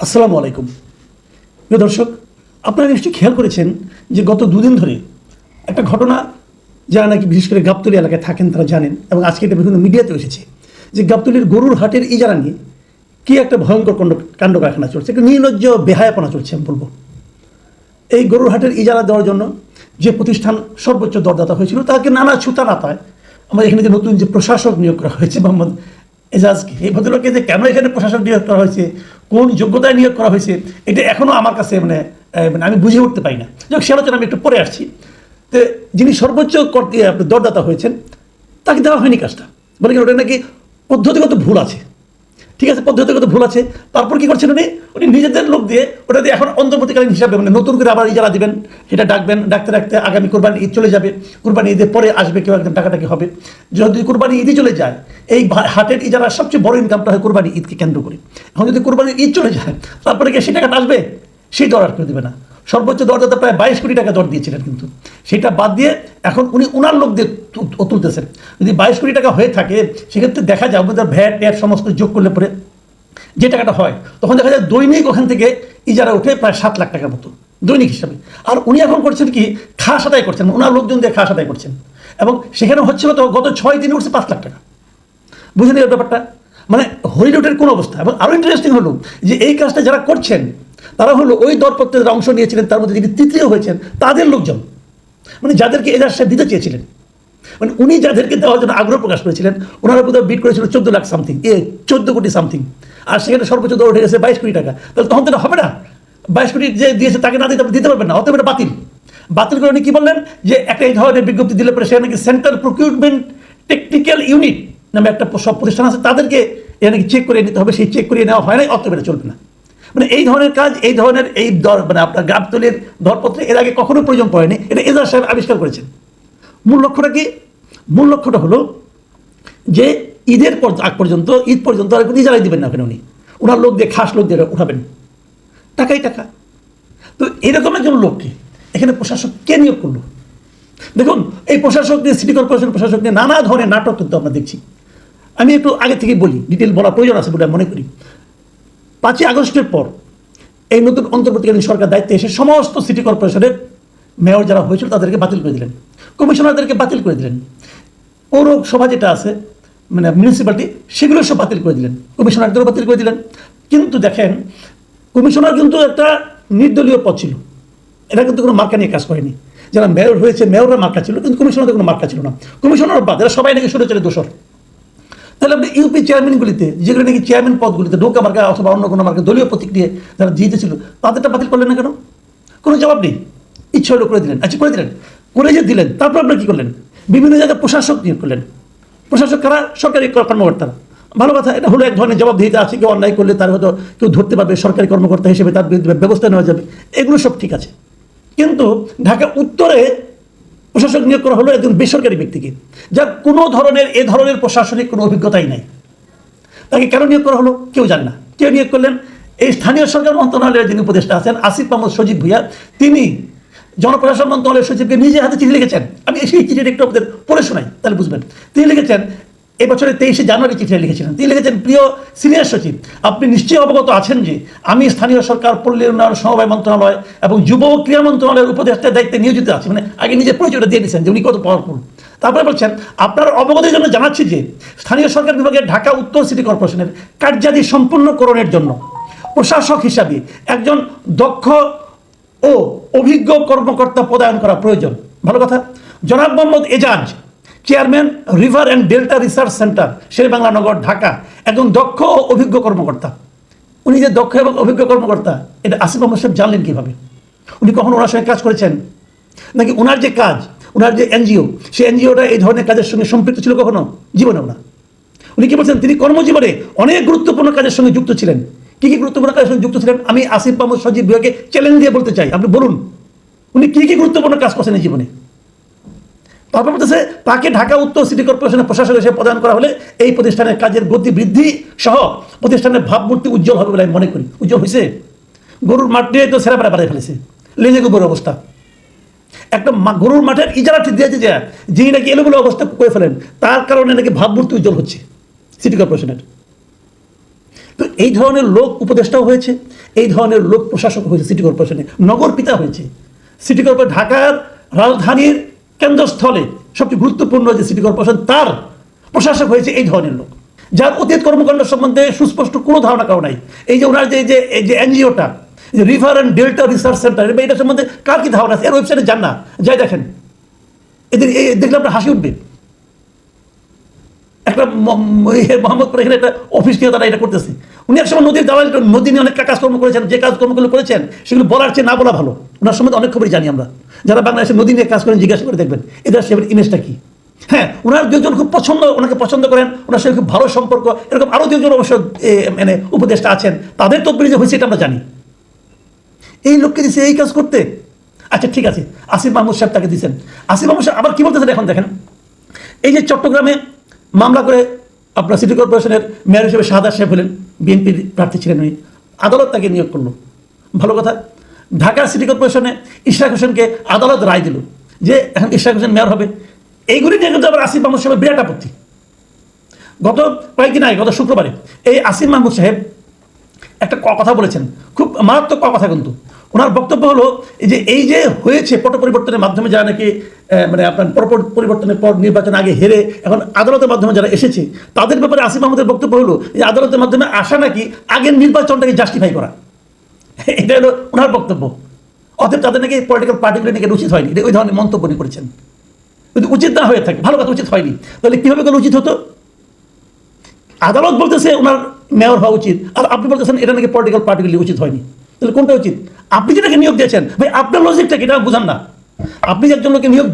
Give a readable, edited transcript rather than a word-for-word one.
আসসালামু আলাইকুম। প্রিয় দর্শক, আপনারা নিশ্চয়ই খেয়াল করেছেন যে গত দুদিন ধরে একটা ঘটনা, যারা নাকি বিশেষ করে গাবতলী এলাকায় থাকেন তারা জানেন, এবং আজকে এটা বিভিন্ন মিডিয়াতে এসেছে যে গাবতলীর গরুর হাটের ইজারা নিয়ে কী একটা ভয়ঙ্কর কাণ্ড কারখানা চলছে, একটা নির্লজ্জ বেহায়াপনা চলছে আমি বলবো। এই গরুর হাটের ইজারা দেওয়ার জন্য যে প্রতিষ্ঠান সর্বোচ্চ দরদাতা হয়েছিল তাকে নানা ছুতা নাতায় আমরা এখানে যে নতুন যে প্রশাসক নিয়োগ করা হয়েছে মোহাম্মদ এজাজকে, এই ভদ্রলোককে যে কেন এখানে প্রশাসক নিয়োগ করা হয়েছে, কোন যোগ্যতায় নিয়োগ করা হয়েছে, এটা এখনও আমার কাছে আমি বুঝে উঠতে পারি না। যাক, সে আলোচনা আমি একটু পরে আসছি। তো যিনি সর্বোচ্চ দরদাতা হয়েছেন তাকে দেওয়া হয়নি কাজটা, বলে কি ওটা নাকি পদ্ধতিগত ভুল আছে। ঠিক আছে, পদ্ধতিগত ভুল আছে। তারপর কী করছেন উনি নিজেদের লোক দিয়ে ওটা দিয়ে এখন অন্তর্বর্তীকালীন হিসাবে নতুন করে আবার ইজারা দিবেন, সেটা ডাকবেন, ডাকতে ডাকতে আগামী কোরবানি ঈদ চলে যাবে, কোরবানি ঈদের পরে আসবে কেউ একদম টাকাটাকি হবে। যদি কোরবানি ঈদই চলে যায়, এই হাটের ইজারার সবচেয়ে বড় ইনকামটা হয় কোরবানি ঈদকে কেন্দ্র করে। এখন যদি কোরবানি ঈদ চলে যায়, তারপরে কি সেই টাকাটা আসবে? সেই দর আর করে দেবে না। সর্বোচ্চ দরদাতা প্রায় 22 কোটি টাকা দর দিয়েছিলেন, কিন্তু সেটা বাদ দিয়ে এখন উনি উনার লোক দিয়ে তুলতেছেন। যদি 22 কোটি টাকা হয়ে থাকে, সেক্ষেত্রে দেখা যায় আমাদের ভ্যাট ট্যাট সমস্ত যোগ করলে পরে যে টাকাটা হয়, তখন দেখা যায় দৈনিক ওখান থেকে ইজারা উঠে প্রায় 7 লাখ টাকার মতো দৈনিক হিসাবে। আর উনি এখন করছেন কি, খাস আদায় করছেন, ওনার লোকজন দিয়ে খাস আদায় করছেন, এবং সেখানে হচ্ছে তো গত 6 দিনে উঠছে 5 লাখ টাকা। বুঝলেন এই ব্যাপারটা? মানে হরিলুটের কোন অবস্থা। এবং আরও ইন্টারেস্টিং হলো যে এই কাজটা যারা করছেন তারা হলো ওই দরপত্রের অংশ নিয়েছিলেন, তার মধ্যে যিনি তৃতীয় হয়েছেন তাদের লোকজন, মানে যাদেরকে এজাজ সাহেব দিতে চেয়েছিলেন, মানে উনি যাদেরকে দেওয়ার জন্য আগ্রহ প্রকাশ করেছিলেন, ওনারা বোধহয় বিট করেছিল 14 লাখ সামথিং, 14 কোটি সামথিং, আর সেখানে সর্বোচ্চ দর উঠে গেছে 22 কোটি টাকা। তাহলে তখন তো এটা হবে না। 22 কোটি যে দিয়েছে তাকে না দিতে পারবেন না, অতএব এটা বাতিল করে উনি কি বললেন যে একটা এই ধরনের বিজ্ঞপ্তি দিলে পরে সেখানে নাকি সেন্ট্রাল প্রকিউরমেন্ট টেকনিক্যাল ইউনিট নামে একটা সব প্রতিষ্ঠান আছে, তাদেরকে এটা নাকি চেক করে নিতে হবে, সেই চেক করিয়ে নেওয়া হয় নাই, অতএব এটা চলবে না। মানে এই ধরনের কাজ, এই ধরনের এই দর, মানে আপনার গাবতলীর দরপত্রে এর আগে কখনো প্রয়োজন পড়েনি। এটা এজাজ সাহেব আবিষ্কার করেছেন। মূল লক্ষ্যটা কি? মূল লক্ষ্যটা হলো যে ঈদের আগ পর্যন্ত, ঈদ পর্যন্ত আর কোনো ইজারাই দিবেন না ওখানে উনি, ওনার লোক দিয়ে, খাস লোক দিয়ে উঠাবেন, টাকাই টাকা। তো এরকম একজন লোককে এখানে প্রশাসক কে নিয়োগ করলো? দেখুন, এই প্রশাসক নিয়ে, সিটি কর্পোরেশন প্রশাসক নিয়ে নানা ধরনের নাটক কিন্তু আমরা দেখছি। আমি একটু আগে থেকে বলি, ডিটেল বলা প্রয়োজন আছে বলে আমি মনে করি। 5ই আগস্টের পর এই নতুন অন্তর্বর্তীকালীন সরকার দায়িত্বে এসে সমস্ত সিটি কর্পোরেশনের মেয়র যারা হয়েছিল তাদেরকে বাতিল করে দিলেন, কমিশনারদেরকে বাতিল করে দিলেন, পৌরসভা যেটা আছে মানে মিউনিসিপ্যালিটি, সেগুলো সব বাতিল করে দিলেন, কমিশনারদেরও বাতিল করে দিলেন। কিন্তু দেখেন, কমিশনার কিন্তু একটা নির্দলীয় পদ ছিল, এরা কিন্তু কোনো মার্কা নিয়ে কাজ করেনি। যারা মেয়র হয়েছে, মেয়ররা মার্কা ছিল, কিন্তু কমিশনারদের কোনো মার্কা ছিল না। কমিশনার বাদ, এরা সবাই নাকি সরে চলে দোষর। তাহলে আপনি ইউপি চেয়ারম্যানগুলিতে, যেগুলো নাকি চেয়ারম্যান পদগুলিতে নৌকা মার্কা অথবা অন্য কোনো মার্কা দলীয় প্রতীক দিয়ে যারা জিতেছিল, তাদেরটা বাতিল করলেন না কেন? কোনো জবাব নেই। ইচ্ছা হলো করে দিলেন। আচ্ছা, করে দিলেন, করে যে দিলেন, তারপর আপনারা কী করলেন? বিভিন্ন জায়গায় প্রশাসক নিয়োগ করলেন। প্রশাসক কারা? সরকারি কর্মকর্তারা। ভালো কথা, এটা হলো এক ধরনের জবাবদিহিতা আছে। কেউ অন্যায় করলে তার হয়তো কেউ ধরতে পারবে, সরকারি কর্মকর্তা হিসেবে তার বিরুদ্ধে ব্যবস্থা নেওয়া যাবে, এগুলো সব ঠিক আছে। কিন্তু ঢাকা উত্তরে প্রশাসক নিয়োগ করা হলো একজন বেসরকারি ব্যক্তিকে, যার কোনো ধরনের এ ধরনের প্রশাসনিক কোনো অভিজ্ঞতাই নাই। তাকে কেন নিয়োগ করা হলো কেউ জানে না। কেউ নিয়োগ করলেন? এই স্থানীয় সরকার মন্ত্রণালয়ের যিনি উপদেষ্টা আছেন আসিফ মাহমুদ সজীব ভুইয়া, তিনি জনপ্রশাসন মন্ত্রণালয়ের সচিবকে নিজে হাতে চিঠি লিখেছেন। আমি সেই চিঠিটা একটু আপনাদের পড়ে শোনাই, তাহলে বুঝবেন। তিনি লিখেছেন, এই বছরের 23শে জানুয়ারি চিঠিটা লিখেছিলেন। তিনি লিখেছেন, প্রিয় সিনিয়র সচিব, আপনি নিশ্চয়ই অবগত আছেন যে আমি স্থানীয় সরকার, পল্লী উন্নয়ন, সমবায় মন্ত্রণালয় এবং যুব ও ক্রীড়া মন্ত্রণালয়ের উপদেষ্টার দায়িত্বে নিয়োজিত আছি। মানে আগে নিজের পরিচয়টা দিয়ে দিচ্ছেন যে উনি কত পাওয়ারফুল। তারপরে বলছেন, আপনার অবগতির জন্য জানাচ্ছি যে স্থানীয় সরকার বিভাগের ঢাকা উত্তর সিটি কর্পোরেশনের কার্যাদি সম্পূর্ণকরণের জন্য প্রশাসক হিসাবে একজন দক্ষ ও অভিজ্ঞ কর্মকর্তা পদায়ন করা প্রয়োজন। ভালো কথা। জনাব Mohammad Ejaz, chairman, river and delta research centre, Sherebangla Nagar, Dhaka, একজন দক্ষ ও অভিজ্ঞ কর্মকর্তা। উনি যে দক্ষ এবং অভিজ্ঞ কর্মকর্তা, এটা আসিফ মাহমুদ সাহেব জানলেন কীভাবে? উনি কখনো ওনার সঙ্গে কাজ করেছেন নাকি? ওনার যে কাজ, ওনার যে এনজিও, সেই এনজিওটা এই ধরনের কাজের সঙ্গে সম্পৃক্ত ছিল কখনো? জীবনেও না। উনি কি বলছেন? তিনি কর্মজীবনে অনেক গুরুত্বপূর্ণ কাজের সঙ্গে যুক্ত ছিলেন। কী কী গুরুত্বপূর্ণ কাজের সঙ্গে যুক্ত ছিলেন? আমি আসিফ মাহমুদ সজীব ভুইয়াকে চ্যালেঞ্জ দিয়ে বলতে চাই, আপনি বলুন উনি কী কী গুরুত্বপূর্ণ কাজ করছেন এই জীবনে। তারপর বলতেছে, তাকে ঢাকা উত্তর সিটি কর্পোরেশনের প্রশাসক হিসেবে প্রদান করা হলে এই প্রতিষ্ঠানের কাজের গতি বৃদ্ধি সহ প্রতিষ্ঠানের ভাবমূর্তি উজ্জ্বল হবে বলে আমি মনে করি। উজ্জ্বল হয়েছে? গরুর মাঠ দিয়ে তো সেরা বাড়ায় ফেলেছে, লেজে গোবর অবস্থা। একটা গরুর মাঠের ইজারা ঠিক দিয়েছে যে যিনি নাকি এলোমেলো অবস্থা করে ফেলেন, তার কারণে নাকি ভাবমূর্তি উজ্জ্বল হচ্ছে সিটি কর্পোরেশনের। তো এই ধরনের লোক উপদেষ্টাও হয়েছে, এই ধরনের লোক প্রশাসক হয়েছে সিটি কর্পোরেশনে, নগর পিতা হয়েছে। সিটি কর্পোরেশন ঢাকার রাজধানীর কেন্দ্রস্থলে সবচেয়ে গুরুত্বপূর্ণ যে সিটি কর্পোরেশন, তার প্রশাসক হয়েছে এই ধরনের লোক, যার অতীত কর্মকাণ্ড সম্বন্ধে সুস্পষ্ট কোনো ধারণা কারো নাই। এই যে ওনার যে এনজিওটা, river and delta research centre, এটা সম্বন্ধে কার কি ধারণা আছে? এর ওয়েবসাইটে যান না, যাই দেখেন, এদের দেখলে আপনার হাসি উঠবে। একটা মোহাম্মদপুর এখানে একটা অফিস নিয়ে তারা এটা করতেছে। উনি একসময় নদীর দালাল, নদী নিয়ে অনেক কাজকর্ম করেছেন, যে কাজকর্মগুলো করেছেন সেগুলো বলার চেয়ে না বলা ভালো। ওনার সম্বন্ধে অনেক খবরই জানি আমরা, যারা বাংলাদেশের নদী নিয়ে কাজ করেন জিজ্ঞাসা করে দেখবেন এদের সে ইমেজটা কি। হ্যাঁ, ওনার দুজন খুব ওনাকে পছন্দ করেন, ওনার সঙ্গে খুব ভালো সম্পর্ক, এরকম আরও দুজন অবশ্য মানে উপদেষ্টা আছেন, তাদের তদবিরে যে হয়েছে এটা আমরা জানি। এই লোককে দিচ্ছে এই কাজ করতে। আচ্ছা ঠিক আছে, আসিফ মাহমুদ সাহেব তাকে দিচ্ছেন। আসিফ মাহমুদ সাহেব আবার কি বলতেছেন এখন দেখেন। এই যে চট্টগ্রামে মামলা করে আপনার সিটি কর্পোরেশনের মেয়র হিসেবে শাহাদাত সাহেব হলেন, বিএনপির প্রার্থী ছিলেন উনি, আদালত তাকে নিয়োগ করলো, ভালো কথা। ঢাকা সিটি কর্পোরেশনে ইশরাক হোসেনকে আদালত রায় দিল যে এখন ইশরাক হোসেন মেয়র হবে। এইগুলি নিয়ে কিন্তু আবার আসিফ মাহমুদ সাহেবের বিরাট আপত্তি। গত কয়েকদিন আগে, গত শুক্রবারে এই আসিফ মাহমুদ সাহেব একটা কথা বলেছেন, খুব মারাত্মক কথা। কিন্তু ওনার বক্তব্য হলো এই যে হয়েছে পট পরিবর্তনের মাধ্যমে যারা নাকি মানে আপনার পরিবর্তনের পর নির্বাচন আগে হেরে এখন আদালতের মাধ্যমে যারা এসেছে, তাদের ব্যাপারে আসিফ মাহমুদের বক্তব্য হলো যে আদালতের মাধ্যমে আসা নাকি আগের নির্বাচনটাকে জাস্টিফাই করা। এটা হলো ওনার বক্তব্য। অতএব তাদের নাকি পলিটিক্যাল পার্টিগুলো নাকি উচিত হয়নি, ওই ধরনের মন্তব্য উনি করেছেন। যদি উচিত না হয়ে থাকে, ভালো কথা, উচিত হয়নি, তাহলে কীভাবে গেলে উচিত হতো? আদালত বলতেছে ওনার মেয়র হওয়া উচিত, আর আপনি বলতেছেন এটা নাকি পলিটিক্যাল পার্টিগুলি উচিত হয়নি। তাহলে কোনটা উচিত? আপনি যেটাকে নিয়োগ দিয়েছেন ভাই, আপনার লজিকটা কি এটা বুঝান না। আপনি একজন লোককে নিয়োগ